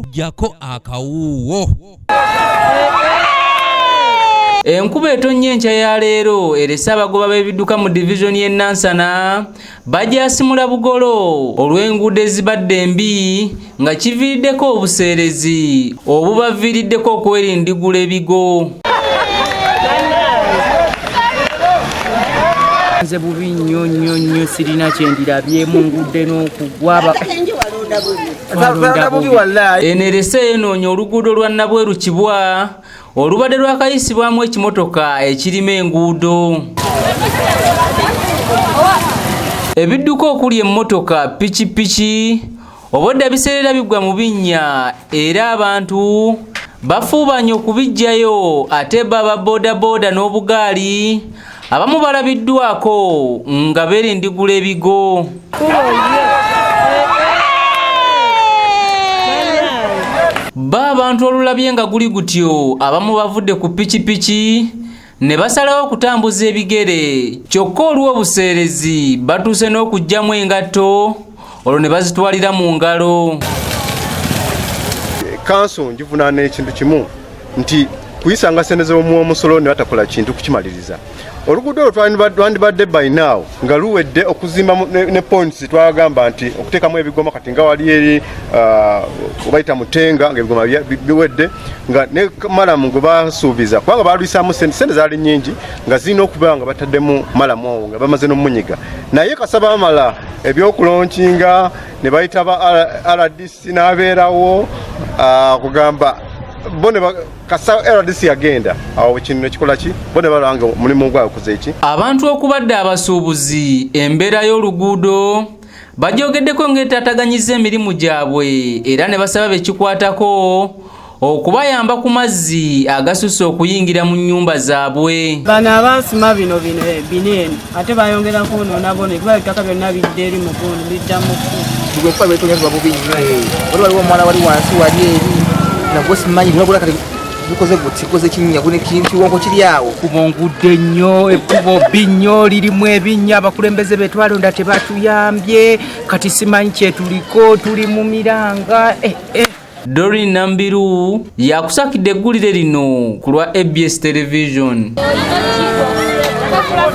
Jako akawuwo. Enkuba etonnya enkya ya leero erese abagoba b'ebidduka mu division y'e Nansana bajasimula bugolo olw'enguudo ezibadde embi nga kiviiriddeko obuseerezi obubaviiriddeko okwerindigula ebigo. Nze bubi nnyo sirina kyendirabyemu nguudo n'okugwa eno erese yenoonya oluguudo lwa Nabweru Kibwa olubadde lwakayisibwamu ekimotoka ekirima enguudo. Ebidduka okuli emmotoka, pikipiki obwedda biseerera bigwa mu binnya era abantu bafuubanye okubijjayo ate baba bodaboda n'obugaali abamu balabiddwako nga beerindigula ebigo. Abantu olulabye nga guli gutyo abamu bavudde ku pikipiki ne basalawo okutambuza ebigere kyokka olw'obuseerezi batuuse n'okugyamu engatto olwo ne bazitwalira mu ngalo. Kanso njivunaana ekintu kimu nti kuyisanga sente z'omusolo ne batakola kintu kukimaliriza. Oluguudo olwo twandibadde by now nga luwedde okuzimba ne points twagamba nti okuteekamu ebigoma kati nga wali eri obayita mutenga ng'ebigoma biwedde nga ne malamu gwe basuubiza kubanga baalwisaamu sente zaali nnyingi nga zirina okuba nga bataddemu malamu owo nga bamaze n'omumunyiga naye kasaba bamala ebyokulonkinga ne bayita ba RDC n'abeerawo kugamba bone kasa RDC agenda awo kintu ekikola ki bone balanga mulimu gwa kuze ki. Abantu okubadde abasuubuzi embeera y'oluguudo bajogeddeko ng'etataganyizza emirimu gyabwe era ne basaba bekikwatako okubayamba ku mazzi agasusse okuyingira mu nnyumba zaabwe. Bano abansima bino binene ate bayongerako nabo ne kuba ettaka byonna bidde eri mukono biddamu kuba betonyezebwa bubi nnyo waliwo omwana wali wansi wali eri nabwo simanyi nabula kati bikoze gutikoze kinnya gune kiwonko kiri awo kubongudde nnyo ekkubo binnyo lirimu ebinnya abakulembeze betwalonda tebatuyambye kati simanyi kyetuliko tuli mu miranga Dorin Nambiru yakusakidde eggulire lino ku lwa ABS Television.